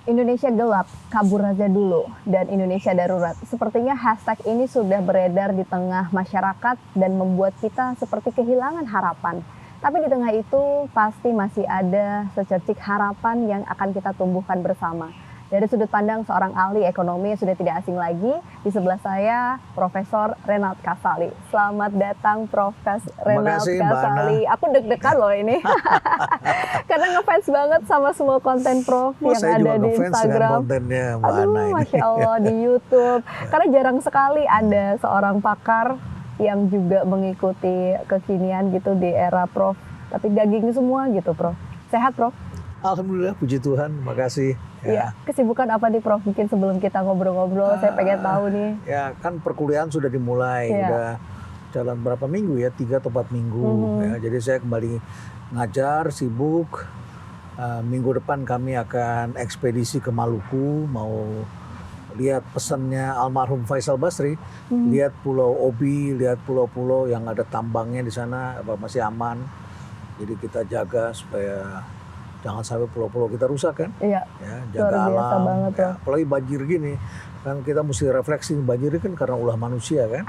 Indonesia gelap, kabur aja dulu, dan Indonesia darurat. Sepertinya hashtag ini sudah beredar di tengah masyarakat dan membuat kita seperti kehilangan harapan. Tapi di tengah itu pasti masih ada secercik harapan yang akan kita tumbuhkan bersama. Dari sudut pandang seorang ahli ekonomi yang sudah tidak asing lagi, di sebelah saya Profesor Renald Kasali. Selamat datang Profesor Renald Kasali. Aku deg-degan loh ini. Karena ngefans banget sama semua konten Prof yang ada di Instagram. Aduh, Masya Allah, di YouTube. Karena jarang sekali ada seorang pakar yang juga mengikuti kekinian gitu di era Prof. Tapi daging semua gitu Prof. Sehat Prof? Alhamdulillah, puji Tuhan, makasih. Iya, kesibukan apa nih Prof? Mungkin sebelum kita ngobrol-ngobrol, saya pengen tahu nih. Ya, kan perkuliahan sudah dimulai, udah jalan berapa minggu ya, 3 atau 4 minggu. Ya, jadi saya kembali ngajar, sibuk. Minggu depan kami akan ekspedisi ke Maluku, mau lihat pesannya almarhum Faisal Basri, lihat Pulau Obi, lihat pulau-pulau yang ada tambangnya di sana, apa masih aman. Jadi kita jaga supaya jangan sampai pulau-pulau kita rusak kan. Iya. Ya, jaga alam. Banget, ya, apalagi banjir gini, kan kita mesti refleksi, banjir kan karena ulah manusia kan.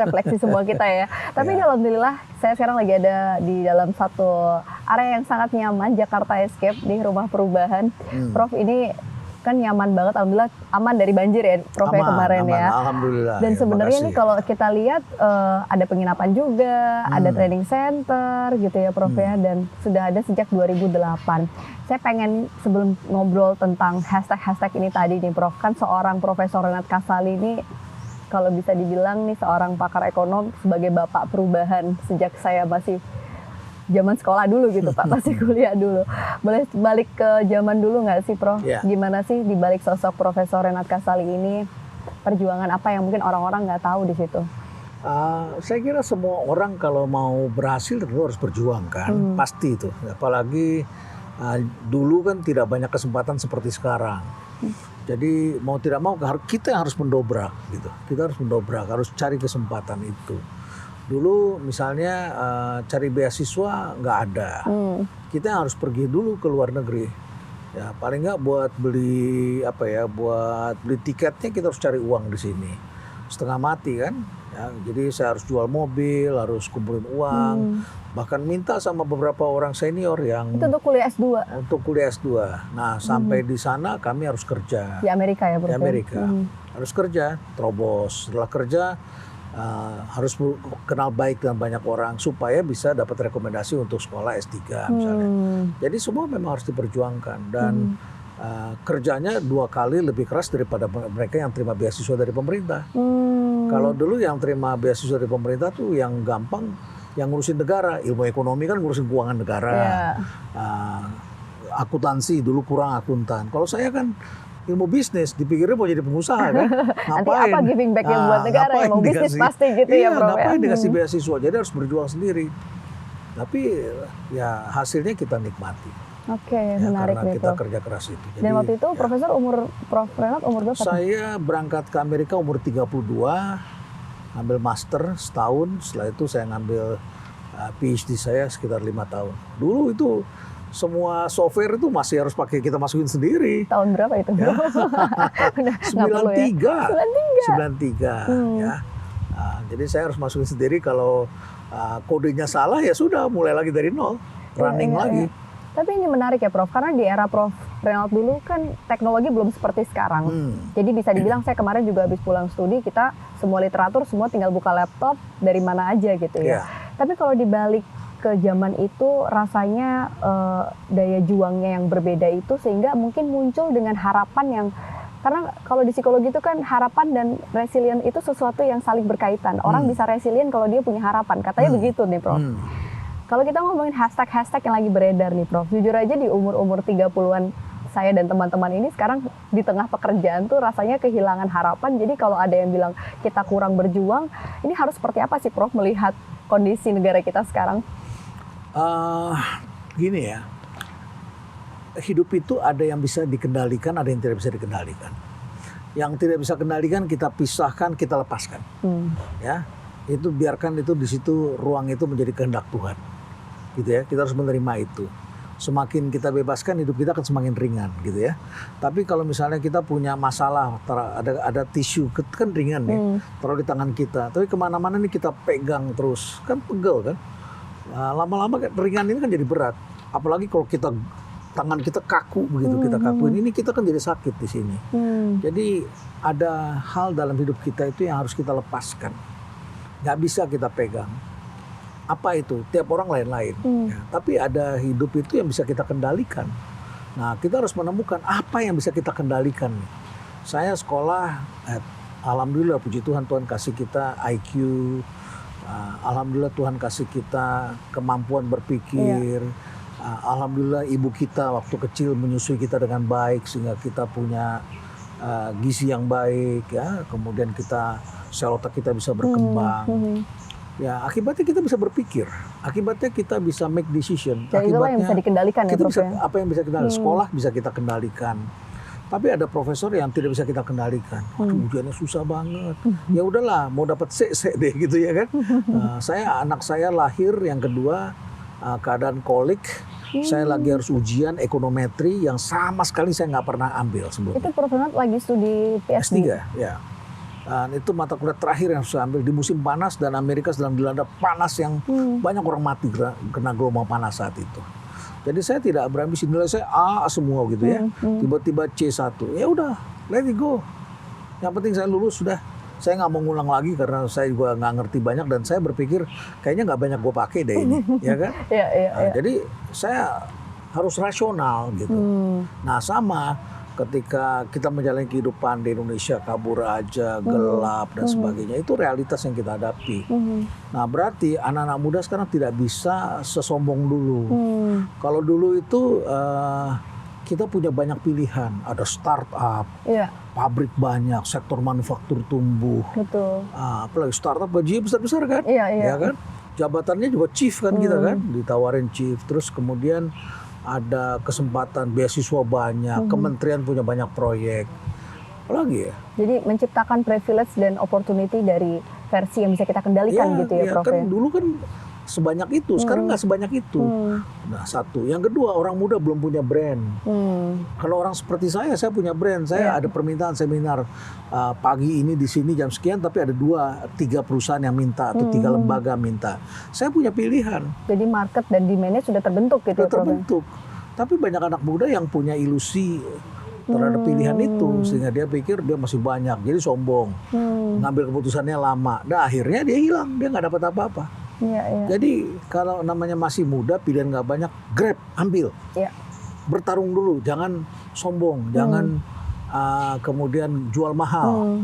Refleksi semua kita ya. Tapi alhamdulillah saya sekarang lagi ada di dalam satu area yang sangat nyaman, Jakarta Escape di Rumah Perubahan. Prof, ini kan nyaman banget, alhamdulillah aman dari banjir ya Prof ya kemarin aman, ya. Alhamdulillah. Dan sebenarnya nih kalau kita lihat ada penginapan juga, ada training center gitu ya Prof ya, dan sudah ada sejak 2008. Saya pengen sebelum ngobrol tentang hashtag ini tadi nih Prof, kan seorang Profesor Renald Kasali ini kalau bisa dibilang nih seorang pakar ekonom sebagai bapak perubahan sejak saya masih zaman sekolah dulu gitu Pak, masih kuliah dulu. Boleh balik ke zaman dulu nggak sih Prof? Gimana sih di balik sosok Profesor Renald Kasali ini, perjuangan apa yang mungkin orang-orang nggak tahu di situ? Saya kira semua orang kalau mau berhasil tentu harus berjuang kan, pasti itu. Apalagi dulu kan tidak banyak kesempatan seperti sekarang. Jadi mau tidak mau kita harus mendobrak gitu. Kita harus mendobrak, harus cari kesempatan itu. Dulu misalnya cari beasiswa nggak ada, kita harus pergi dulu ke luar negeri. Ya paling nggak buat beli buat beli tiketnya kita harus cari uang di sini. Setengah mati kan. Ya, jadi saya harus jual mobil, harus kumpulin uang, bahkan minta sama beberapa orang senior yang itu untuk kuliah S2. Untuk kuliah S2. Nah sampai di sana kami harus kerja. Di Amerika ya Prof? Di Amerika. Harus kerja, terobos. Setelah kerja harus kenal baik dengan banyak orang supaya bisa dapat rekomendasi untuk sekolah S3 misalnya. Jadi semua memang harus diperjuangkan dan kerjanya 2 kali lebih keras daripada mereka yang terima beasiswa dari pemerintah. Kalau dulu yang terima beasiswa dari pemerintah tuh yang gampang, yang ngurusin negara, ilmu ekonomi kan ngurusin keuangan negara, akuntansi dulu kurang akuntan. Kalau saya kan ilmu bisnis, dipikirnya mau jadi pengusaha kan. Nanti apa giving back yang buat negara, yang mau bisnis pasti gitu ya Prof. Ngapain dikasih beasiswa, jadi harus berjuang sendiri. Tapi ya hasilnya kita nikmati. Oke, menarik karena nih kita Prof. kerja keras itu. Jadi, dan waktu itu Profesor Prof Renald umur berapa? Saya berangkat ke Amerika umur 32, ngambil master setahun, setelah itu saya ngambil PhD saya sekitar 5 tahun. Dulu itu semua software itu masih harus kita masukin sendiri. Tahun berapa itu? Ya. 93. Ya. Jadi saya harus masukin sendiri, kalau kodenya salah ya sudah mulai lagi dari nol, running lagi. Tapi ini menarik ya Prof, karena di era Prof Renald dulu kan teknologi belum seperti sekarang. Jadi bisa dibilang saya kemarin juga habis pulang studi, kita semua literatur semua tinggal buka laptop dari mana aja gitu ya. Tapi kalau dibalik ke zaman itu rasanya daya juangnya yang berbeda itu sehingga mungkin muncul dengan harapan yang, karena kalau di psikologi itu kan harapan dan resilient itu sesuatu yang saling berkaitan. Orang bisa resilient kalau dia punya harapan, katanya begitu nih Prof. Kalau kita ngomongin hashtag yang lagi beredar nih Prof, jujur aja di umur-umur 30-an saya dan teman-teman ini sekarang di tengah pekerjaan tuh rasanya kehilangan harapan. Jadi kalau ada yang bilang kita kurang berjuang, ini harus seperti apa sih Prof melihat kondisi negara kita sekarang? Gini ya, hidup itu ada yang bisa dikendalikan, ada yang tidak bisa dikendalikan. Yang tidak bisa kendalikan kita pisahkan, kita lepaskan. Ya, itu biarkan itu di situ, ruang itu menjadi kehendak Tuhan. Gitu ya, kita harus menerima itu. semakin kita bebaskan hidup kita akan semakin ringan gitu ya. Tapi kalau misalnya kita punya masalah, ada tisu kan ringan nih, taruh di tangan kita. Tapi kemana-mana nih kita pegang terus, kan pegel kan. Lama-lama ringan ini kan jadi berat. Apalagi kalau tangan kita kaku begitu, kita kakuin ini kita kan jadi sakit di sini. Jadi ada hal dalam hidup kita itu yang harus kita lepaskan. Nggak bisa kita pegang. Apa itu? Tiap orang lain-lain. Ya, tapi ada hidup itu yang bisa kita kendalikan. Nah, kita harus menemukan apa yang bisa kita kendalikan. Saya sekolah, alhamdulillah puji Tuhan, Tuhan kasih kita IQ. Alhamdulillah Tuhan kasih kita kemampuan berpikir. Alhamdulillah ibu kita waktu kecil menyusui kita dengan baik sehingga kita punya gizi yang baik ya. Kemudian sel otak kita bisa berkembang. Ya, akibatnya kita bisa berpikir, akibatnya kita bisa make decision. Jadi itulah yang bisa dikendalikan ya, Prof. Apa yang bisa kita sekolah bisa kita kendalikan. Tapi ada profesor yang tidak bisa kita kendalikan. Waduh, ujiannya susah banget. Ya udahlah, mau dapat C deh gitu ya kan. Anak saya lahir yang kedua keadaan kolik. Saya lagi harus ujian ekonometri yang sama sekali saya nggak pernah ambil sebelumnya. Itu Prof. Renat lagi studi PhD? S3, ya. Dan itu mata kuliah terakhir yang saya ambil di musim panas dan Amerika sedang dilanda panas yang banyak orang mati kena gelombang panas saat itu. Jadi saya tidak berambisi, nilai saya A semua gitu ya. Tiba-tiba C1. Ya udah, let it go. Yang penting saya lulus sudah. Saya nggak mau ngulang lagi karena saya juga nggak ngerti banyak dan saya berpikir kayaknya nggak banyak gue pakai deh ini, ya kan? Jadi saya harus rasional gitu. Nah sama. Ketika kita menjalani kehidupan di Indonesia kabur aja, gelap dan sebagainya, itu realitas yang kita hadapi. Nah berarti anak-anak muda sekarang tidak bisa sesombong dulu. Kalau dulu itu kita punya banyak pilihan, ada startup, pabrik banyak, sektor manufaktur tumbuh. Betul. Apalagi startup gajinya besar-besar kan? Ya kan? Jabatannya juga chief kan kita kan, ditawarin chief. Terus kemudian ada kesempatan beasiswa banyak, kementerian punya banyak proyek, apalagi ya. Jadi menciptakan privilege dan opportunity dari versi yang bisa kita kendalikan gitu ya, Prof. Kan dulu kan sebanyak itu, sekarang nggak sebanyak itu. Nah satu, yang kedua orang muda belum punya brand. Kalau orang seperti saya punya brand. Saya ada permintaan seminar pagi ini di sini jam sekian, tapi ada 2-3 perusahaan yang minta atau 3 lembaga minta. Saya punya pilihan. Jadi market dan demand-nya sudah terbentuk gitu. Sudah terbentuk. Tapi banyak anak muda yang punya ilusi terhadap pilihan itu sehingga dia pikir dia masih banyak, jadi sombong, ngambil keputusannya lama. Nah akhirnya dia hilang, dia nggak dapat apa-apa. Jadi kalau namanya masih muda, pilihan nggak banyak, grab, ambil. Bertarung dulu, jangan sombong, jangan kemudian jual mahal.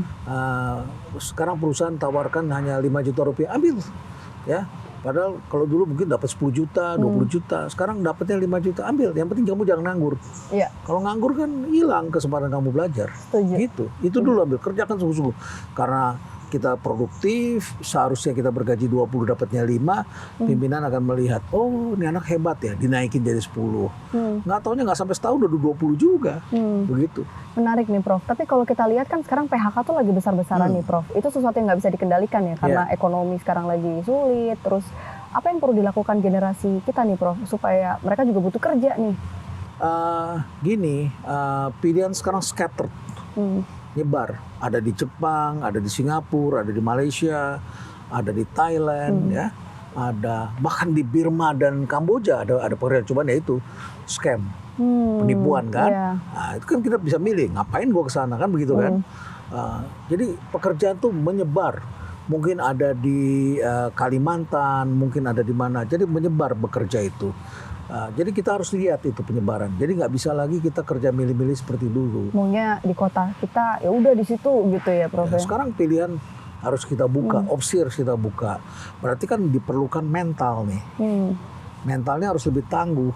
Sekarang perusahaan tawarkan hanya 5 juta rupiah, ambil. Ya, padahal kalau dulu mungkin dapat 10 juta, 20 juta. Sekarang dapatnya 5 juta, ambil. Yang penting kamu jangan nganggur. Kalau nganggur kan hilang kesempatan kamu belajar. Gitu. Itu dulu ambil, kerjakan sungguh-sungguh. Karena kita produktif, seharusnya kita bergaji 20 dapatnya 5, pimpinan akan melihat, oh ini anak hebat ya, dinaikin jadi 10. Nggak taunya nggak sampai setahun udah 20 juga. Begitu. Menarik nih Prof, tapi kalau kita lihat kan sekarang PHK tuh lagi besar-besaran nih Prof. Itu sesuatu yang nggak bisa dikendalikan ya, karena ekonomi sekarang lagi sulit. Terus apa yang perlu dilakukan generasi kita nih Prof, supaya mereka juga butuh kerja nih? Pilihan sekarang scattered. Nyebar, ada di Jepang, ada di Singapura, ada di Malaysia, ada di Thailand, ya, ada bahkan di Burma dan Kamboja ada percobaan yaitu scam, penipuan kan. Nah, itu kan kita bisa milih, ngapain gua ke sana kan begitu kan. Jadi pekerjaan tuh menyebar, mungkin ada di Kalimantan, mungkin ada di mana, jadi menyebar bekerja itu. Jadi kita harus lihat itu penyebaran. Jadi nggak bisa lagi kita kerja milih-milih seperti dulu. Maunya di kota kita ya udah di situ gitu ya Prof. Sekarang pilihan harus kita buka, opsi harus kita buka. Berarti kan diperlukan mental nih. Mentalnya harus lebih tangguh.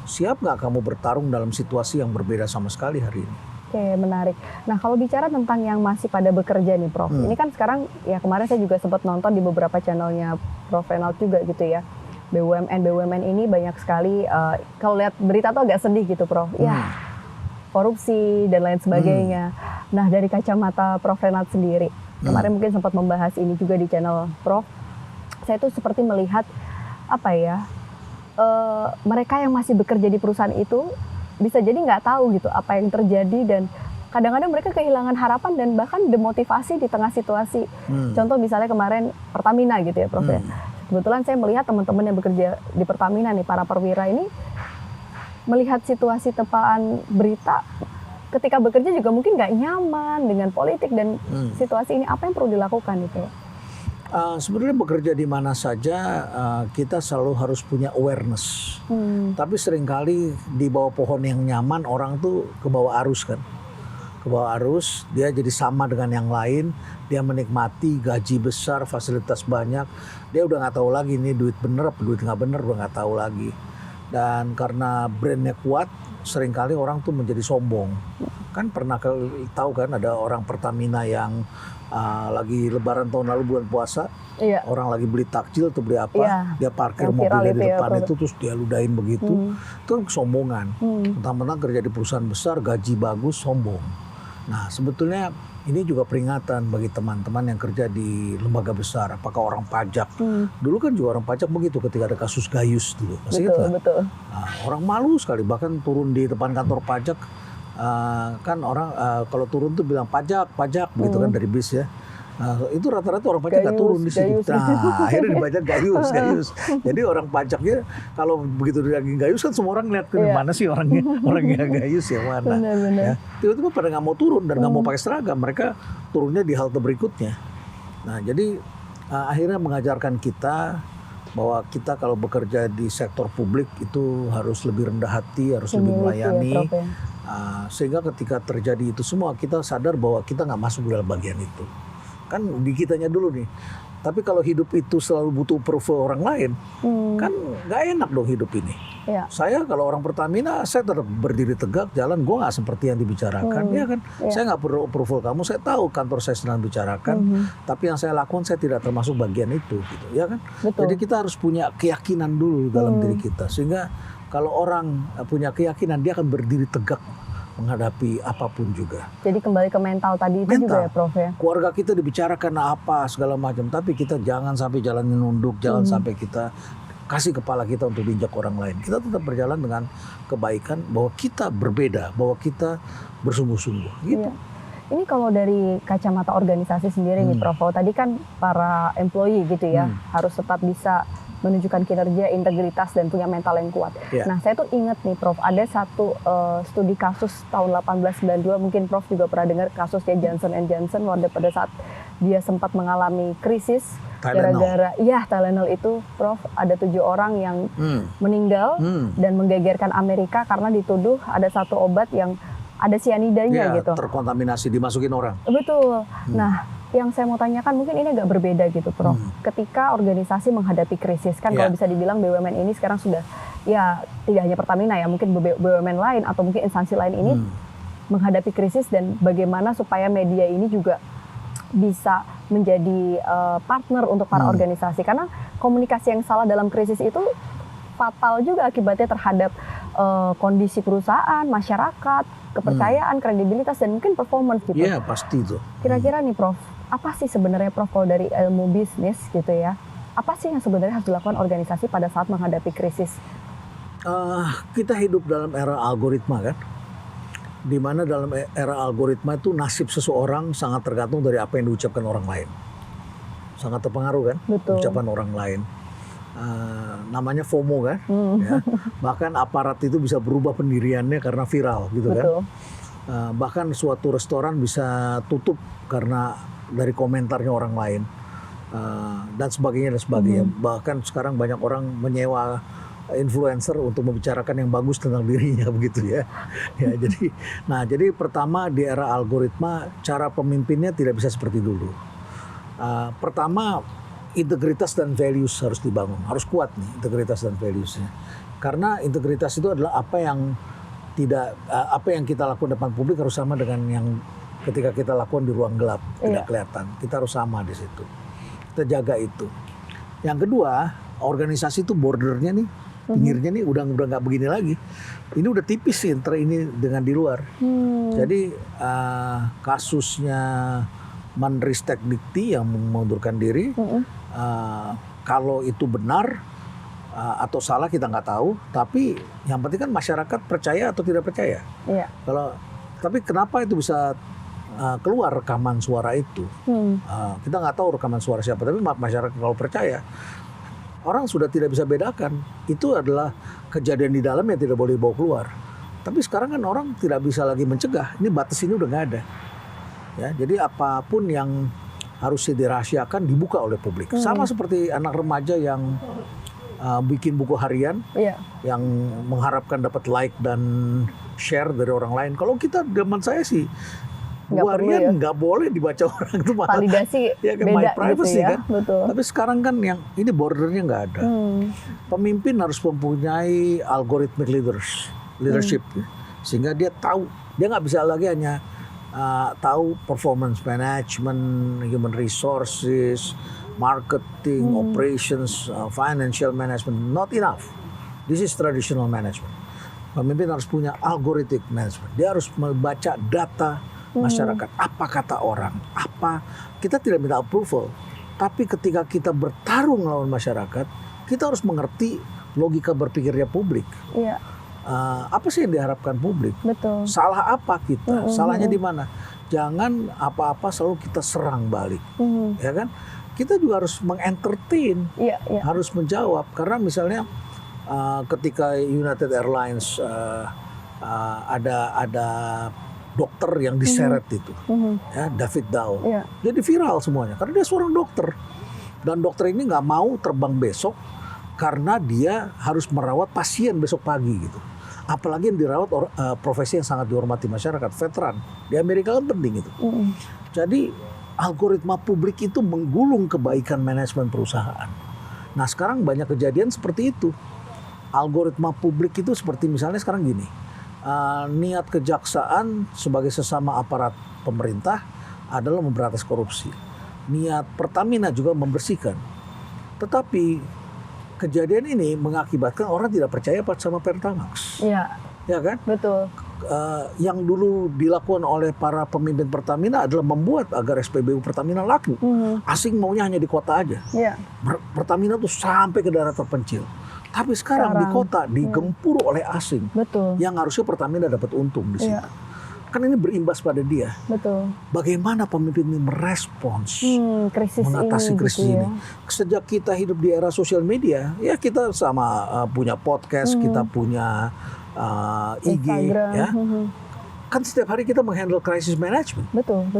Siap nggak kamu bertarung dalam situasi yang berbeda sama sekali hari ini? Oke, menarik. Nah kalau bicara tentang yang masih pada bekerja nih Prof. Ini kan sekarang ya kemarin saya juga sempat nonton di beberapa channelnya Prof Renat juga gitu ya. BUMN ini banyak sekali, kalau lihat berita tuh agak sedih gitu Prof. Ya, korupsi dan lain sebagainya. Nah dari kacamata Prof Renat sendiri, kemarin mungkin sempat membahas ini juga di channel Prof. Saya tuh seperti melihat apa ya, mereka yang masih bekerja di perusahaan itu bisa jadi nggak tahu gitu apa yang terjadi, dan kadang-kadang mereka kehilangan harapan dan bahkan demotivasi di tengah situasi. Contoh misalnya kemarin Pertamina gitu ya, Prof. Ya. Kebetulan saya melihat teman-teman yang bekerja di Pertamina nih, para perwira ini melihat situasi tepaan berita ketika bekerja juga mungkin nggak nyaman dengan politik dan situasi ini. Apa yang perlu dilakukan itu? Sebenarnya bekerja di mana saja kita selalu harus punya awareness. Tapi seringkali di bawah pohon yang nyaman orang tuh ke bawah arus kan. Ke bawah arus, dia jadi sama dengan yang lain. Dia menikmati gaji besar, fasilitas banyak. Dia udah nggak tahu lagi nih duit bener apa duit nggak bener, udah nggak tahu lagi. Dan karena brandnya kuat, seringkali orang tuh menjadi sombong. Kan pernah tahu kan ada orang Pertamina yang lagi lebaran tahun lalu bulan puasa, orang lagi beli takjil atau beli apa, dia parkir mobilnya di depan itu terus dia ludahin begitu, itu kesombongan. Mentang-mentang kerja di perusahaan besar, gaji bagus, sombong. Nah sebetulnya ini juga peringatan bagi teman-teman yang kerja di lembaga besar, apakah orang pajak. Dulu kan juga orang pajak begitu ketika ada kasus Gayus dulu, masih ingat nggak? Nah, orang malu sekali bahkan turun di depan kantor pajak. Kan orang kalau turun tuh bilang pajak begitu kan dari bis ya. Itu rata-rata orang pajak nggak turun di situ. Nah akhirnya dibaca Gayus. Jadi orang pajaknya kalau begitu lagi Gayus kan semua orang lihat mana sih orangnya Gayus yang mana. Ya. Tiba-tiba pada nggak mau turun dan nggak mau pakai seragam, mereka turunnya di halte berikutnya. Nah jadi akhirnya mengajarkan kita bahwa kita kalau bekerja di sektor publik itu harus lebih rendah hati, harus lebih melayani. Sehingga ketika terjadi itu semua kita sadar bahwa kita nggak masuk dalam bagian itu. Kan di kitanya dulu nih. Tapi kalau hidup itu selalu butuh approval orang lain, kan nggak enak dong hidup ini. Saya kalau orang Pertamina, saya tetap berdiri tegak, jalan, gue nggak seperti yang dibicarakan, ya kan? Saya nggak perlu approval kamu, saya tahu kantor saya sedang bicarakan, tapi yang saya lakukan saya tidak termasuk bagian itu, gitu, ya kan? Jadi kita harus punya keyakinan dulu dalam diri kita, sehingga kalau orang punya keyakinan dia akan berdiri tegak menghadapi apapun juga. Jadi kembali ke mental tadi itu juga ya Prof ya. Keluarga kita dibicarakan apa segala macam, tapi kita jangan sampai jalannya nunduk, jangan sampai kita kasih kepala kita untuk diinjak orang lain. Kita tetap berjalan dengan kebaikan bahwa kita berbeda, bahwa kita bersungguh-sungguh. Gitu. Ini kalau dari kacamata organisasi sendiri nih Prof, tadi kan para employee gitu ya harus tetap bisa menunjukkan kinerja, integritas, dan punya mental yang kuat. Nah, saya tuh ingat nih Prof, ada satu studi kasus tahun 1892, mungkin Prof juga pernah dengar kasusnya Johnson & Johnson, pada saat dia sempat mengalami krisis gara-gara Tylenol itu, Prof, ada 7 orang yang meninggal dan menggegerkan Amerika karena dituduh ada satu obat yang ada cyanidanya gitu. Terkontaminasi, dimasukin orang. Betul. Nah, yang saya mau tanyakan mungkin ini agak berbeda gitu Prof. Ketika organisasi menghadapi krisis, kan kalau bisa dibilang BUMN ini sekarang sudah, ya tidak hanya Pertamina ya, mungkin BUMN lain atau mungkin instansi lain ini menghadapi krisis, dan bagaimana supaya media ini juga bisa menjadi partner untuk para organisasi. Karena komunikasi yang salah dalam krisis itu fatal juga akibatnya terhadap kondisi perusahaan, masyarakat, kepercayaan, kredibilitas, dan mungkin performance gitu. Iya, pasti itu. Kira-kira nih Prof, apa sih sebenarnya Prof kalau dari ilmu bisnis gitu ya, apa sih yang sebenarnya harus dilakukan organisasi pada saat menghadapi krisis? Kita hidup dalam era algoritma kan, di mana dalam era algoritma itu nasib seseorang sangat tergantung dari apa yang diucapkan orang lain. Sangat terpengaruh kan, ucapan orang lain. Namanya FOMO kan, ya. Bahkan aparat itu bisa berubah pendiriannya karena viral gitu kan. Bahkan suatu restoran bisa tutup karena dari komentarnya orang lain, dan sebagainya. Bahkan sekarang banyak orang menyewa influencer untuk membicarakan yang bagus tentang dirinya begitu ya. Jadi pertama di era algoritma cara pemimpinnya tidak bisa seperti dulu. Pertama, integritas dan values harus dibangun, harus kuat nih integritas dan valuesnya. Karena integritas itu adalah apa yang kita lakukan depan publik harus sama dengan yang ketika kita lakukan di ruang gelap, tidak kelihatan. Kita harus sama di situ. Kita jaga itu. Yang kedua, organisasi itu bordernya nih, pinggirnya nih udah nggak begini lagi. Ini udah tipis sih antara ini dengan di luar. Jadi kasusnya Menristek Dikti yang mengundurkan diri, kalau itu benar, atau salah kita nggak tahu, tapi yang penting kan masyarakat percaya atau tidak percaya. Iya. Tapi kenapa itu bisa keluar rekaman suara itu? Kita nggak tahu rekaman suara siapa, tapi masyarakat kalau percaya, orang sudah tidak bisa bedakan. Itu adalah kejadian di dalam yang tidak boleh dibawa keluar. Tapi sekarang kan orang tidak bisa lagi mencegah. Ini batas ini udah nggak ada. Ya, jadi apapun yang harusnya dirahasiakan dibuka oleh publik. Sama seperti anak remaja yang bikin buku harian, yang mengharapkan dapat like dan share dari orang lain. Kalau kita zaman saya sih, buku harian nggak boleh dibaca orang itu, malah validasi ya kan, beda my privacy gitu ya. kan. Betul. Tapi sekarang kan yang ini bordernya nggak ada. Pemimpin harus mempunyai algorithmic leadership, sehingga dia tahu, dia nggak bisa lagi hanya tahu performance management, human resources, marketing, operations, financial management. Not enough. This is traditional management. Pemimpin harus punya algorithmic management. Dia harus membaca data masyarakat. Apa kata orang? Kita tidak minta approval. Tapi ketika kita bertarung lawan masyarakat, kita harus mengerti logika berpikirnya publik. Iya. Apa sih yang diharapkan publik? Betul. Salah apa kita? Salahnya di mana? Jangan apa-apa selalu kita serang balik. Ya kan? Kita juga harus mengentertain, harus menjawab. Karena misalnya ketika United Airlines ada dokter yang diseret itu, ya, David Dow, jadi viral semuanya karena dia seorang dokter, dan dokter ini nggak mau terbang besok karena dia harus merawat pasien besok pagi gitu. Apalagi yang dirawat profesi yang sangat dihormati masyarakat, veteran. Di Amerika kan penting itu. Jadi algoritma publik itu menggulung kebaikan manajemen perusahaan. Nah sekarang banyak kejadian seperti itu. Algoritma publik itu seperti misalnya sekarang gini. Niat kejaksaan sebagai sesama aparat pemerintah adalah memberantas korupsi. Niat Pertamina juga membersihkan. Tetapi kejadian ini mengakibatkan orang tidak percaya sama Pertamax. Iya. Ya kan? Betul. Yang dulu dilakukan oleh para pemimpin Pertamina adalah membuat agar SPBU Pertamina laku. Asing maunya hanya di kota aja. Pertamina tuh sampai ke daerah terpencil. Tapi sekarang di kota digempur oleh asing. Betul. Yang harusnya Pertamina dapat untung di situ. Kan ini berimbas pada dia. Betul. Bagaimana pemimpin ini merespons, mengatasi krisis ini. Sejak kita hidup di era sosial media, ya kita sama punya podcast, kita punya IG, Instagram, ya. Kan setiap hari kita menghandle crisis management. Betul.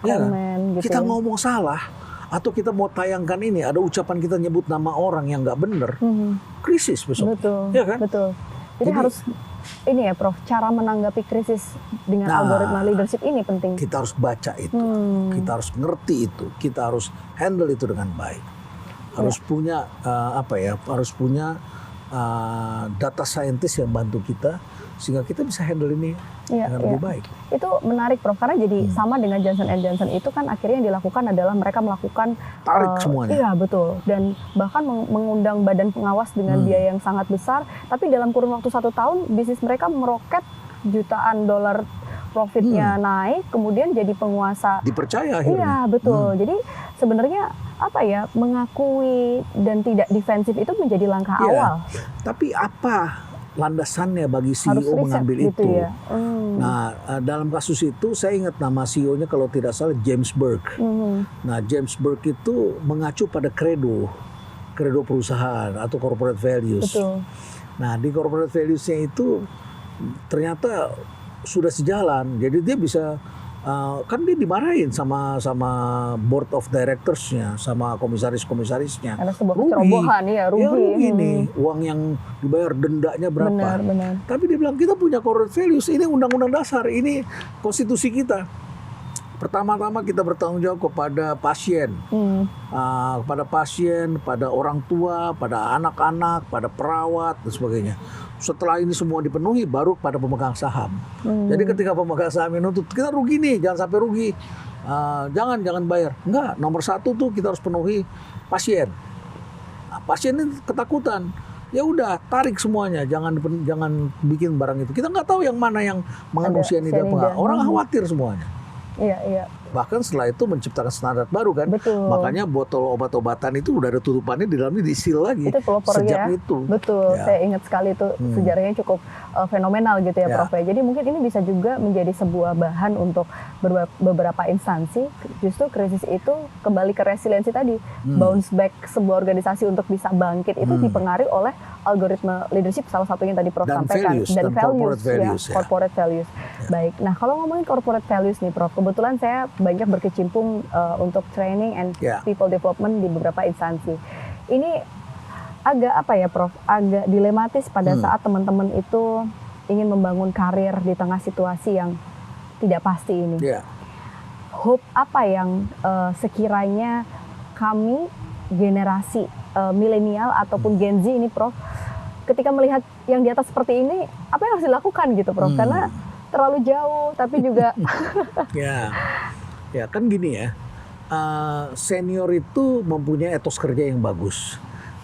Ya, gitu. Kita ngomong salah, atau kita mau tayangkan ini, ada ucapan kita nyebut nama orang yang nggak benar, krisis besok. Betul. Ya kan? Betul. Jadi harus ini ya Prof, cara menanggapi krisis dengan algoritma leadership ini penting. Kita harus baca itu, kita harus ngerti itu, kita harus handle itu dengan baik. Harus punya harus punya data scientist yang bantu kita sehingga kita bisa handle ini dengan lebih baik. Itu menarik Prof, karena jadi sama dengan Johnson & Johnson itu kan akhirnya yang dilakukan adalah mereka melakukan tarik semuanya. Iya betul, dan bahkan mengundang badan pengawas dengan biaya yang sangat besar, tapi dalam kurun waktu 1 tahun bisnis mereka meroket, jutaan dolar profitnya naik, kemudian jadi penguasa. Dipercaya akhirnya. Iya betul, jadi sebenarnya mengakui dan tidak defensif itu menjadi langkah awal. Tapi apa landasannya bagi CEO mengambil itu? Ya? Nah, dalam kasus itu saya ingat nama CEO-nya kalau tidak salah James Burke. Nah, James Burke itu mengacu pada credo perusahaan atau corporate values. Betul. Nah, di corporate values-nya itu ternyata sudah sejalan. Jadi dia bisa kan dia dimarahin sama board of directors-nya, sama komisarisnya. Ada sebuah cerobohan rugi nih. Uang yang dibayar dendanya berapa. Benar. Tapi dia bilang kita punya corporate values, ini undang-undang dasar, ini konstitusi kita. Pertama-tama kita bertanggung jawab kepada pasien, pada orang tua, pada anak-anak, pada perawat dan sebagainya. Setelah ini semua dipenuhi, baru pada pemegang saham. Jadi ketika pemegang saham menuntut, kita rugi nih, jangan sampai rugi, jangan bayar. Enggak, nomor 1 tuh kita harus penuhi pasien. Nah, pasien ini ketakutan. Ya udah, tarik semuanya, jangan bikin barang itu. Kita nggak tahu yang mana yang mengandung sianida apa enggak. Orang khawatir semuanya. Iya. Bahkan setelah itu menciptakan standar baru kan. Betul. Makanya botol obat-obatan itu udah ada tutupannya, di dalamnya disil lagi. Itu pelopor sejak ya. itu. Betul, Ya. saya ingat sekali itu sejarahnya cukup fenomenal gitu ya, Ya. Prof. Jadi mungkin ini bisa juga menjadi sebuah bahan untuk beberapa instansi. Justru krisis itu kembali ke resiliensi tadi, bounce back sebuah organisasi untuk bisa bangkit itu dipengaruhi oleh algoritma leadership, salah satunya yang tadi Prof Dan sampaikan, values, dan corporate values, ya. corporate values. Baik, nah kalau ngomongin corporate values nih Prof, kebetulan saya banyak berkecimpung untuk training and Ya. people development di beberapa instansi. Ini agak apa ya Prof, agak dilematis pada saat teman-teman itu ingin membangun karir di tengah situasi yang tidak pasti ini. Ya. Hope apa yang sekiranya kami generasi milenial ataupun Gen Z ini Prof, ketika melihat yang di atas seperti ini, apa yang harus dilakukan gitu Prof? Karena terlalu jauh, tapi juga Ya kan gini ya, senior itu mempunyai etos kerja yang bagus,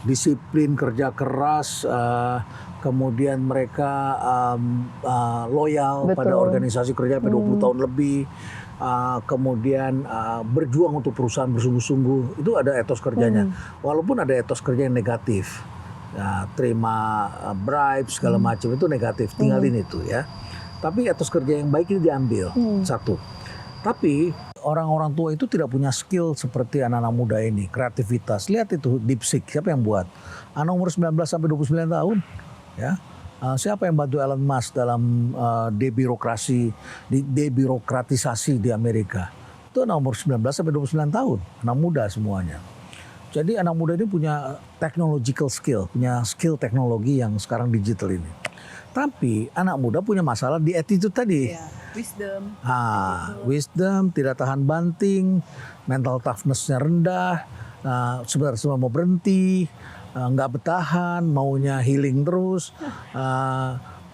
disiplin, kerja keras, kemudian mereka loyal Betul. pada organisasi kerja sampai 20 tahun lebih, kemudian berjuang untuk perusahaan bersungguh-sungguh, itu ada etos kerjanya. Walaupun ada etos kerja yang negatif, terima bribe segala macam itu negatif, tinggalin itu ya. Tapi etos kerja yang baik ini diambil, satu. Tapi orang-orang tua itu tidak punya skill seperti anak-anak muda ini, kreativitas. Lihat itu DeepSeek, siapa yang buat? Anak umur 19 sampai 29 tahun, ya. Siapa yang bantu Elon Musk dalam debirokratisasi di Amerika? Itu anak umur 19 sampai 29 tahun, anak muda semuanya. Jadi anak muda ini punya technological skill, punya skill teknologi yang sekarang digital ini. Tapi anak muda punya masalah di attitude tadi. wisdom. Wisdom, tidak tahan banting, mental toughness-nya rendah, sebenarnya semua mau berhenti, nggak bertahan, maunya healing terus,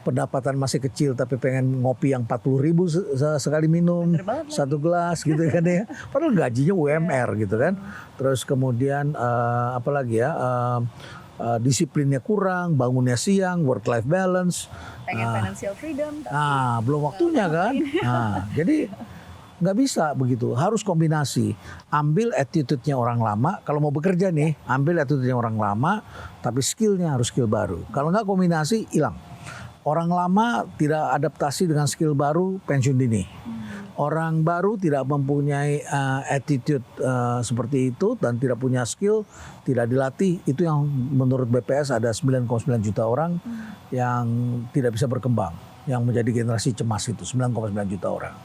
pendapatan masih kecil tapi pengen ngopi yang 40.000 sekali minum, satu gelas gitu kan ya. Padahal gajinya UMR gitu kan. Terus kemudian apalagi ya, disiplinnya kurang, bangunnya siang, work-life balance. Pengen financial freedom. Belum waktunya kan. Jadi nggak bisa begitu, harus kombinasi. Ambil attitude-nya orang lama, kalau mau bekerja nih, ambil attitude-nya orang lama, tapi skill-nya harus skill baru. Kalau nggak kombinasi, hilang. Orang lama tidak adaptasi dengan skill baru, pensiun dini. Orang baru tidak mempunyai attitude seperti itu dan tidak punya skill, tidak dilatih. Itu yang menurut BPS ada 9,9 juta orang yang tidak bisa berkembang, yang menjadi generasi cemas itu, 9,9 juta orang.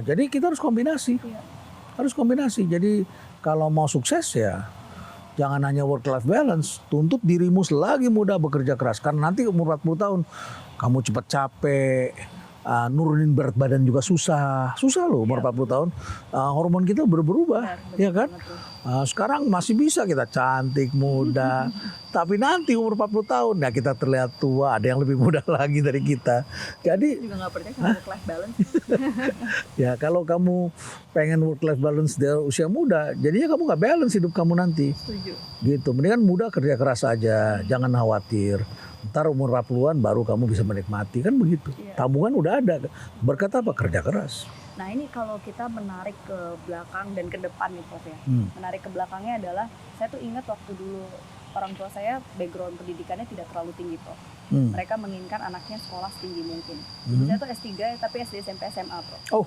Jadi kita harus kombinasi, harus kombinasi. Jadi kalau mau sukses ya jangan hanya work life balance, tuntut dirimu selagi muda bekerja keras. Karena nanti umur 40 tahun kamu cepat capek, nurunin berat badan juga susah loh umur 40 tahun. Hormon kita berubah, ya kan? Sekarang masih bisa kita cantik, muda. Tapi nanti umur 40 tahun, ya kita terlihat tua, ada yang lebih muda lagi dari kita. Jadi Juga nggak percaya sama work life balance. ya kalau kamu pengen work life balance dari usia muda, jadinya kamu nggak balance hidup kamu nanti. Setuju. Gitu, mendingan muda kerja keras aja, jangan khawatir. Ntar umur 40-an baru kamu bisa menikmati, kan begitu. Tabungan udah ada, berkat apa? Kerja keras. Nah ini kalau kita menarik ke belakang dan ke depan nih Prof ya. Menarik ke belakangnya adalah, saya tuh ingat waktu dulu orang tua saya background pendidikannya tidak terlalu tinggi Prof. Mereka menginginkan anaknya sekolah setinggi mungkin. Saya tuh S3 tapi SD, SMP, SMA Prof. Oh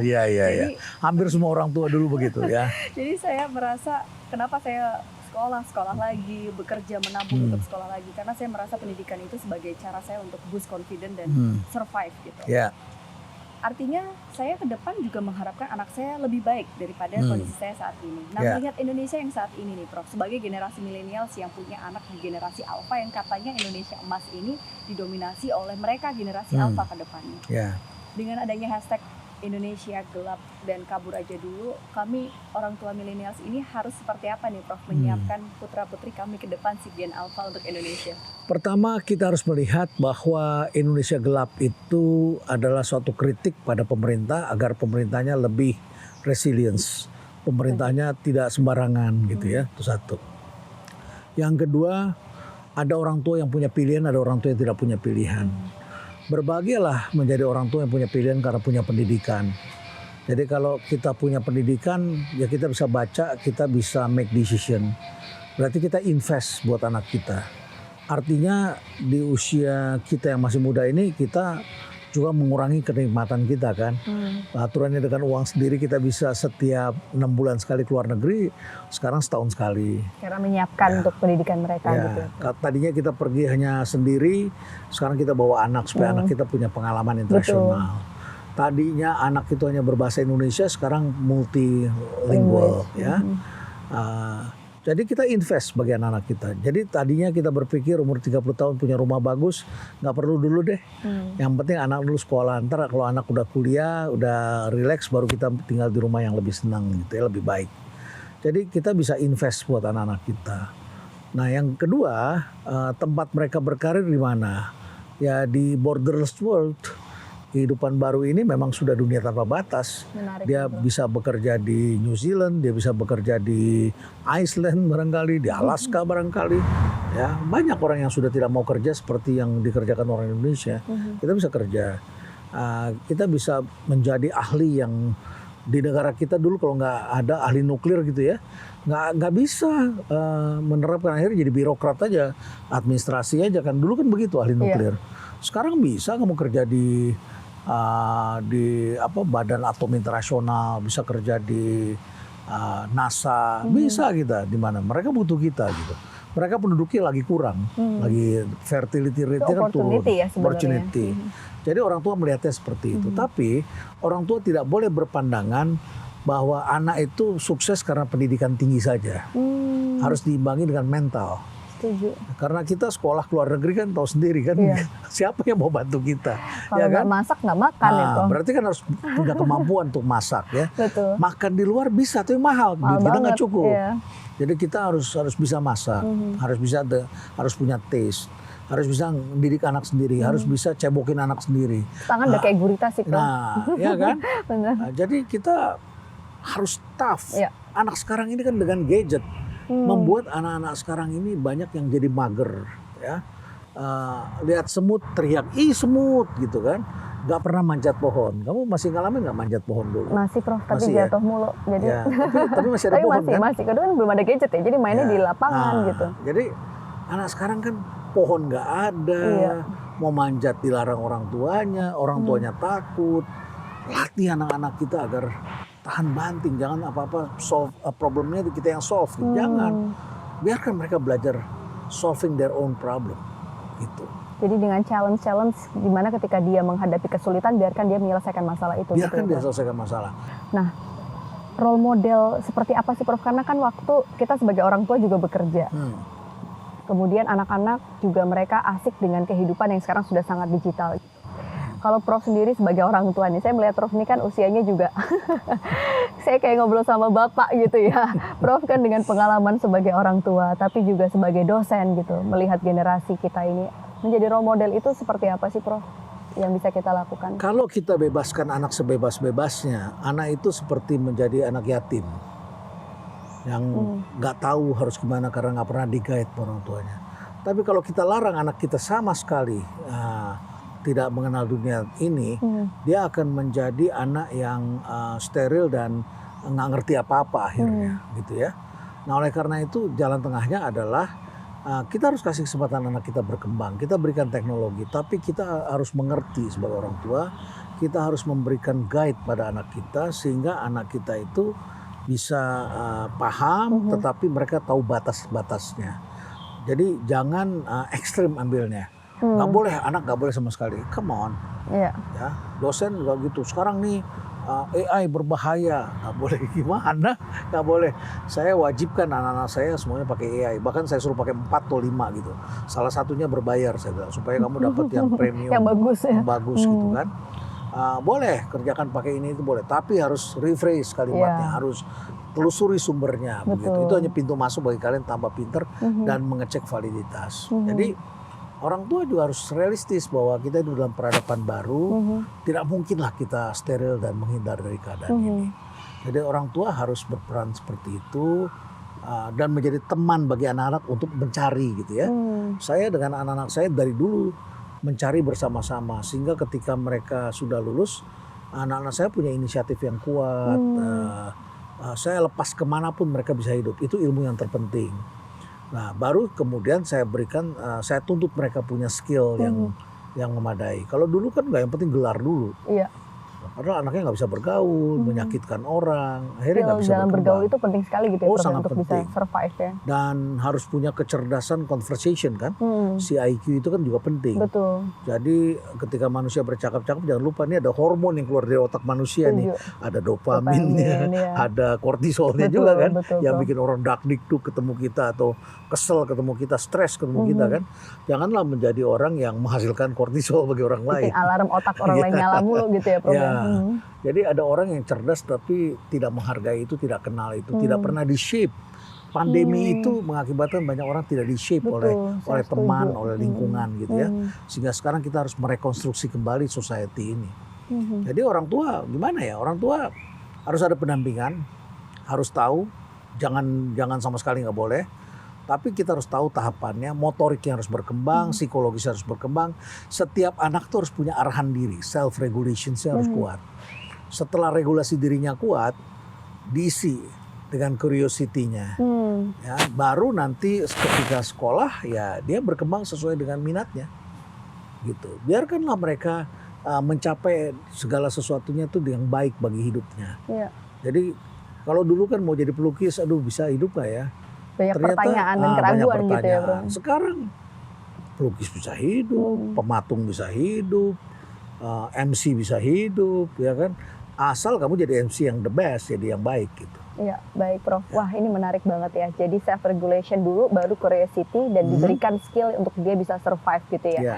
iya. Hampir semua orang tua dulu begitu ya. Jadi saya merasa kenapa saya sekolah lagi, bekerja menabung untuk sekolah lagi. Karena saya merasa pendidikan itu sebagai cara saya untuk boost confidence dan survive gitu. Ya. Artinya saya ke depan juga mengharapkan anak saya lebih baik daripada kondisi saya saat ini. Nah melihat Indonesia yang saat ini nih Prof, sebagai generasi milenials yang punya anak di generasi alpha yang katanya Indonesia emas ini didominasi oleh mereka generasi alpha ke depannya. Dengan adanya hashtag Indonesia gelap dan kabur aja dulu, kami orang tua milenials ini harus seperti apa nih Prof menyiapkan putra-putri kami ke depan si Gen Alpha untuk Indonesia? Pertama kita harus melihat bahwa Indonesia gelap itu adalah suatu kritik pada pemerintah agar pemerintahnya lebih resilience. Pemerintahnya tidak sembarangan gitu ya, itu satu. Yang kedua, ada orang tua yang punya pilihan, ada orang tua yang tidak punya pilihan. Berbahagialah menjadi orang tua yang punya pilihan karena punya pendidikan. Jadi kalau kita punya pendidikan, ya kita bisa baca, kita bisa make decision. Berarti kita invest buat anak kita. Artinya di usia kita yang masih muda ini, kita juga mengurangi kenikmatan kita kan. Aturannya dengan uang sendiri kita bisa setiap 6 bulan sekali keluar negeri, sekarang setahun sekali. Karena menyiapkan untuk pendidikan mereka gitu. Tadinya kita pergi hanya sendiri, sekarang kita bawa anak supaya anak kita punya pengalaman internasional. Tadinya anak itu hanya berbahasa Indonesia, sekarang multilingual ya. Jadi kita invest bagi anak-anak kita. Jadi tadinya kita berpikir umur 30 tahun punya rumah bagus, nggak perlu dulu deh. Yang penting anak dulu sekolah. Ntar kalau anak udah kuliah, udah relax, baru kita tinggal di rumah yang lebih senang gitu ya, lebih baik. Jadi kita bisa invest buat anak-anak kita. Nah yang kedua, tempat mereka berkarir di mana? Ya di borderless world. Kehidupan baru ini memang sudah dunia tanpa batas. Menarik Dia juga. bisa bekerja di New Zealand, dia bisa bekerja di Iceland barangkali, di Alaska barangkali. Ya, banyak orang yang sudah tidak mau kerja seperti yang dikerjakan orang Indonesia. Kita bisa kerja. Kita bisa menjadi ahli yang di negara kita dulu kalau nggak ada ahli nuklir gitu ya, nggak bisa menerapkan, akhirnya jadi birokrat aja, administrasi aja kan. Dulu kan begitu ahli nuklir. Sekarang bisa kamu kerja di Badan Atom Internasional, bisa kerja di NASA, bisa kita di mana. Mereka butuh kita gitu. Mereka penduduknya lagi kurang, lagi fertility rate kan turun. Ya Opportunity. Jadi orang tua melihatnya seperti itu. Tapi orang tua tidak boleh berpandangan bahwa anak itu sukses karena pendidikan tinggi saja. Harus diimbangi dengan mental. Setuju. Karena kita sekolah keluar negeri kan tahu sendiri kan, siapa yang mau bantu kita. Kalau ya nggak kan? masak nggak makan itu. Berarti kan harus punya kemampuan untuk masak ya. Betul. Makan di luar bisa, tapi mahal. Mahal Kita nggak banget, cukup. iya. Jadi kita harus bisa masak, harus punya taste, harus bisa didik anak sendiri, harus bisa cebokin anak sendiri. Tangan udah kayak gurita sih. Nah, ya kan? Benar. Jadi kita harus tough. Iya. Anak sekarang ini kan dengan gadget membuat anak-anak sekarang ini banyak yang jadi mager, ya. Lihat semut teriak, ih semut gitu kan. Gak pernah manjat pohon. Kamu masih ngalamin gak manjat pohon dulu? Masih Prof, tapi Masih, jatuh mulu. Jadi Ya, tapi masih ada tapi pohon masih kan? masih kedua kan belum ada gadget ya. Jadi mainnya Ya. di lapangan gitu. Jadi anak sekarang kan pohon gak ada, Iya. mau manjat dilarang orang tuanya takut. Latih anak-anak kita agar tahan banting, jangan apa-apa solve problemnya kita yang solve, jangan. Biarkan mereka belajar solving their own problem, gitu. Jadi dengan challenge di mana ketika dia menghadapi kesulitan, biarkan dia menyelesaikan masalah itu. Biarkan gitu, dia Prof. selesaikan masalah. Nah, role model seperti apa sih Prof? Karena kan waktu kita sebagai orang tua juga bekerja. Kemudian anak-anak juga mereka asik dengan kehidupan yang sekarang sudah sangat digital. Kalau Prof sendiri sebagai orang tua nih, saya melihat Prof ini kan usianya juga, saya kayak ngobrol sama bapak gitu ya. Prof kan dengan pengalaman sebagai orang tua, tapi juga sebagai dosen gitu, melihat generasi kita ini. Menjadi role model itu seperti apa sih Prof yang bisa kita lakukan? Kalau kita bebaskan anak sebebas-bebasnya, anak itu seperti menjadi anak yatim. Yang nggak tahu harus gimana karena nggak pernah di-guide orang tuanya. Tapi kalau kita larang anak kita sama sekali tidak mengenal dunia ini, dia akan menjadi anak yang steril dan nggak ngerti apa-apa akhirnya, gitu ya. Nah oleh karena itu jalan tengahnya adalah kita harus kasih kesempatan anak kita berkembang. Kita berikan teknologi, tapi kita harus mengerti sebagai orang tua. Kita harus memberikan guide pada anak kita sehingga anak kita itu bisa paham, tetapi mereka tahu batas-batasnya. Jadi jangan ekstrim ambilnya. Nggak boleh, anak nggak boleh sama sekali. Come on. Iya. Ya, dosen juga gitu. Sekarang nih AI berbahaya, nggak boleh gimana? Nggak boleh. Saya wajibkan anak-anak saya semuanya pakai AI. Bahkan saya suruh pakai 4 atau 5 gitu. Salah satunya berbayar saya bilang supaya kamu dapat yang premium, Yang bagus ya. yang bagus gitu kan. Boleh kerjakan pakai ini itu boleh, tapi harus rephrase kalimatnya, harus telusuri sumbernya. Begitu. Itu hanya pintu masuk bagi kalian tambah pinter dan mengecek validitas. Jadi orang tua juga harus realistis bahwa kita hidup dalam peradaban baru, tidak mungkinlah kita steril dan menghindar dari keadaan ini. Jadi orang tua harus berperan seperti itu dan menjadi teman bagi anak-anak untuk mencari gitu ya. Saya dengan anak-anak saya dari dulu mencari bersama-sama sehingga ketika mereka sudah lulus, anak-anak saya punya inisiatif yang kuat. Saya lepas kemanapun mereka bisa hidup, itu ilmu yang terpenting. Nah, baru kemudian saya berikan, saya tuntut mereka punya skill yang memadai. Kalau dulu kan nggak, yang penting gelar dulu. Iya. Padahal anaknya nggak bisa bergaul, menyakitkan orang, akhirnya nggak bisa dalam bergaul berkembang. itu penting sekali gitu ya, Oh, Prof, sangat untuk bisa penting. survive ya. Dan harus punya kecerdasan conversation kan, si IQ itu kan juga penting. Betul. Jadi ketika manusia bercakap-cakap, jangan lupa ini ada hormon yang keluar dari otak manusia nih. Ada dopaminnya, Dopamin, ya. ada kortisolnya Betul, juga kan, betul, yang Prof. bikin orang dakdikduk ketemu kita, atau kesel ketemu kita, stres ketemu kita kan. Janganlah menjadi orang yang menghasilkan kortisol bagi orang lain. Bikin alarm otak orang lain nyala mulu gitu ya, Prof. Ya. Jadi ada orang yang cerdas tapi tidak menghargai itu, tidak kenal itu, tidak pernah di-shape. Pandemi itu mengakibatkan banyak orang tidak di-shape oleh saya teman, setuju. oleh lingkungan gitu ya. Sehingga sekarang kita harus merekonstruksi kembali society ini. Jadi orang tua gimana ya? Orang tua harus ada pendampingan, harus tahu, jangan sama sekali nggak boleh. Tapi kita harus tahu tahapannya, motoriknya harus berkembang, psikologis harus berkembang. Setiap anak tuh harus punya arahan diri, self regulation-nya harus kuat. Setelah regulasi dirinya kuat, diisi dengan curiosity-nya. Ya, baru nanti ketika sekolah ya dia berkembang sesuai dengan minatnya. Gitu. Biarkanlah mereka mencapai segala sesuatunya tuh yang baik bagi hidupnya. Iya. Jadi kalau dulu kan mau jadi pelukis, aduh bisa hidup gak ya? Banyak Ternyata, pertanyaan dan banyak keraguan gitu ya, Bro. pertanyaan. Sekarang pelukis bisa hidup, pematung bisa hidup, MC bisa hidup, ya kan? Asal kamu jadi MC yang the best, jadi yang baik gitu. Iya, baik Prof. Wah, ini menarik banget ya. Jadi self regulation dulu, baru curiosity, dan diberikan skill untuk dia bisa survive gitu ya. Ya.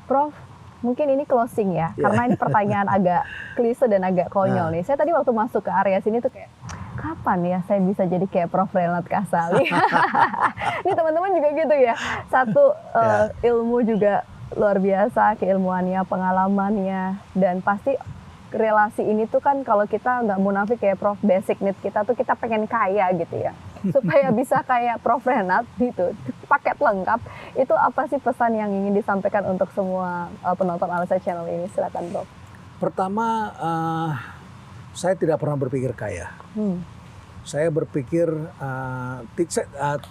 Prof, mungkin ini closing ya, karena ini pertanyaan agak klise dan agak konyol nih. Saya tadi waktu masuk ke area sini tuh kayak, kapan ya saya bisa jadi kayak Prof Renald Kasali? Ini teman-teman juga gitu ya. Satu, ilmu juga luar biasa, keilmuannya, pengalamannya, dan pasti relasi ini tuh kan kalau kita nggak munafik ya Prof, basic need kita tuh kita pengen kaya gitu ya. Supaya bisa kayak Prof Renald gitu, paket lengkap. Itu apa sih pesan yang ingin disampaikan untuk semua penonton Alisa Channel ini? Silakan Prof. Pertama, saya tidak pernah berpikir kaya. Saya berpikir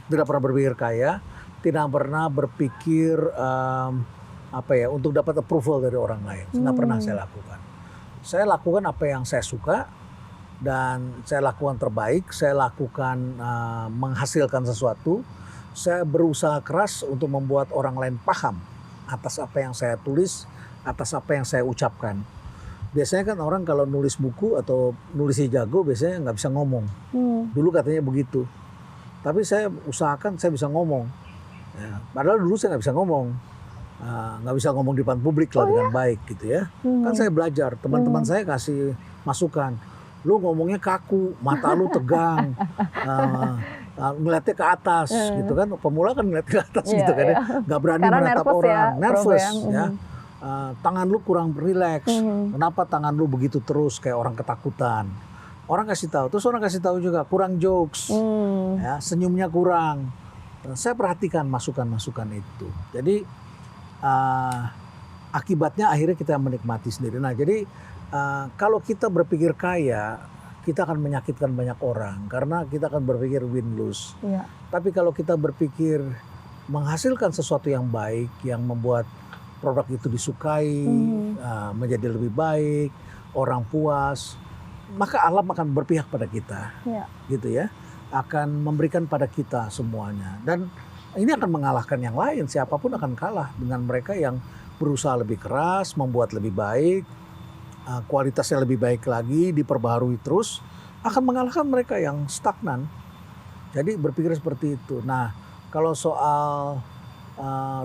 tidak pernah berpikir kaya, tidak pernah berpikir untuk dapat approval dari orang lain. Nggak pernah saya lakukan. Saya lakukan apa yang saya suka dan saya lakukan terbaik. Saya lakukan menghasilkan sesuatu. Saya berusaha keras untuk membuat orang lain paham atas apa yang saya tulis, atas apa yang saya ucapkan. Biasanya kan orang kalau nulis buku atau nulisnya jago biasanya nggak bisa ngomong. Dulu katanya begitu. Tapi saya usahakan saya bisa ngomong. Ya, padahal dulu saya nggak bisa ngomong. Nggak bisa ngomong di depan publik lah dengan baik gitu ya. Kan saya belajar, teman-teman saya kasih masukan. Lu ngomongnya kaku, mata lu tegang, ngeliatnya ke atas gitu kan. Pemula kan ngeliat ke atas gitu kan ya. Nggak berani Karena menatap nervous orang, ya, nervous Prof, ya. Tangan lu kurang rileks. Kenapa tangan lu begitu terus kayak orang ketakutan? Orang kasih tahu, terus orang kasih tahu juga kurang jokes, ya, senyumnya kurang. Saya perhatikan masukan-masukan itu. Jadi akibatnya akhirnya kita menikmati sendiri. Nah, jadi kalau kita berpikir kaya, kita akan menyakitkan banyak orang karena kita akan berpikir win-lose. Iya. Tapi kalau kita berpikir menghasilkan sesuatu yang baik, yang membuat produk itu disukai, menjadi lebih baik, orang puas, maka alam akan berpihak pada kita, gitu ya, akan memberikan pada kita semuanya. Dan ini akan mengalahkan yang lain, siapapun akan kalah dengan mereka yang berusaha lebih keras, membuat lebih baik, kualitasnya lebih baik lagi, diperbaharui terus, akan mengalahkan mereka yang stagnan. Jadi berpikir seperti itu. Nah, kalau soal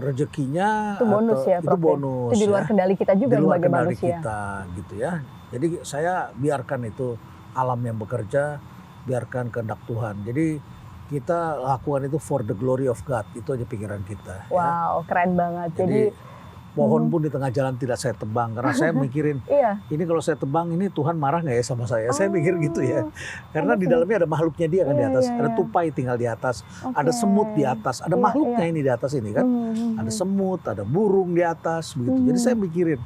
rezekinya itu bonus ya, itu Prof. bonus. Itu di luar kendali kita juga di luar sebagai kendali manusia. kita, gitu ya. Jadi saya biarkan itu alam yang bekerja, biarkan kehendak Tuhan. Jadi kita lakukan itu for the glory of God, itu aja pikiran kita. Wow, keren banget. Jadi pohon pun di tengah jalan tidak saya tebang karena saya mikirin ini kalau saya tebang ini Tuhan marah nggak ya sama saya? Saya mikir gitu ya, karena di dalamnya ada makhluknya dia kan di atas, ada tupai tinggal di atas, ada semut di atas, ada makhluknya ini di atas ini kan, ada semut, ada burung di atas begitu. Jadi saya mikirin,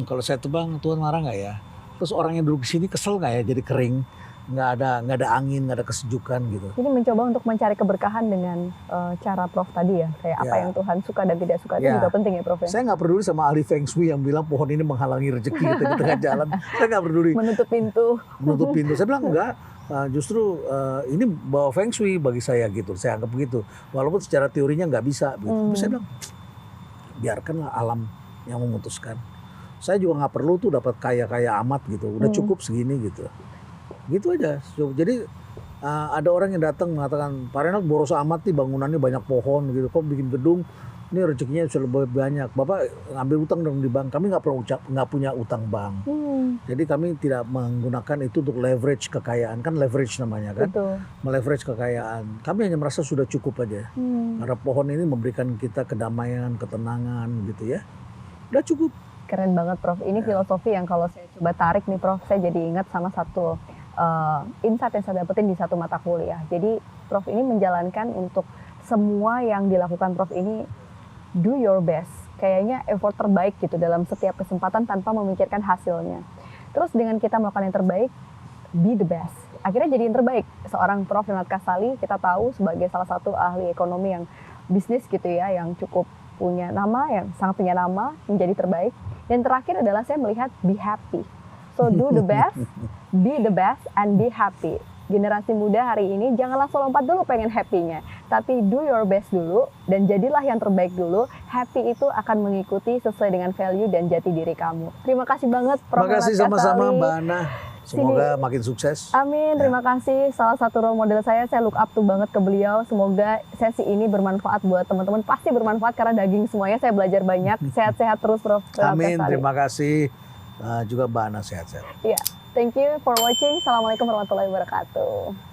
kalau saya tebang Tuhan marah nggak ya? Terus orang yang duduk di sini kesel nggak ya jadi kering, nggak ada angin, nggak ada kesejukan gitu. Jadi mencoba untuk mencari keberkahan dengan cara Prof tadi ya, kayak apa yang Tuhan suka dan tidak suka itu juga penting ya Prof ya. Saya nggak peduli sama ahli Feng Shui yang bilang pohon ini menghalangi rezeki kita di tengah jalan. Saya nggak peduli. Menutup pintu. Menutup pintu. Saya bilang enggak. Justru ini bawa Feng Shui bagi saya gitu. Saya anggap begitu. Walaupun secara teorinya nggak bisa. Gitu. Tapi saya bilang biarkanlah alam yang memutuskan. Saya juga nggak perlu tuh dapat kaya-kaya amat gitu. Udah cukup segini gitu. Gitu aja. Jadi ada orang yang datang mengatakan, Pak Renald boros amat nih bangunannya banyak pohon gitu. Kok bikin gedung? Ini rezekinya sudah lebih banyak. Bapak ngambil utang dong di bank. Kami nggak punya utang bank. Jadi kami tidak menggunakan itu untuk leverage kekayaan. Kan leverage namanya kan. Betul. Meleverage kekayaan. Kami hanya merasa sudah cukup aja. Karena pohon ini memberikan kita kedamaian, ketenangan gitu ya. Udah cukup. Keren banget Prof. Ini filosofi yang kalau saya coba tarik nih Prof, saya jadi ingat sama satu insight yang saya dapetin di satu mata kuliah. Jadi Prof ini menjalankan untuk semua yang dilakukan Prof ini do your best. Kayaknya effort terbaik gitu dalam setiap kesempatan tanpa memikirkan hasilnya. Terus dengan kita melakukan yang terbaik, be the best. Akhirnya jadi yang terbaik. Seorang Prof Renald Kasali kita tahu sebagai salah satu ahli ekonomi yang bisnis gitu ya, yang cukup punya nama, yang sangat punya nama, menjadi terbaik. Dan terakhir adalah saya melihat be happy. So do the best, be the best, and be happy. Generasi muda hari ini jangan langsung lompat dulu pengen happy-nya. Tapi do your best dulu dan jadilah yang terbaik dulu. Happy itu akan mengikuti sesuai dengan value dan jati diri kamu. Terima kasih banget Prof. Terima kasih sama-sama Mbak Ana. Semoga makin sukses. Amin, terima kasih. Salah satu role model saya look up tuh banget ke beliau. Semoga sesi ini bermanfaat buat teman-teman. Pasti bermanfaat karena daging semuanya saya belajar banyak. Sehat-sehat terus Prof. Amin, terima kasih. Juga Mbak Ana sehat-sehat. Iya, thank you for watching. Assalamualaikum warahmatullahi wabarakatuh.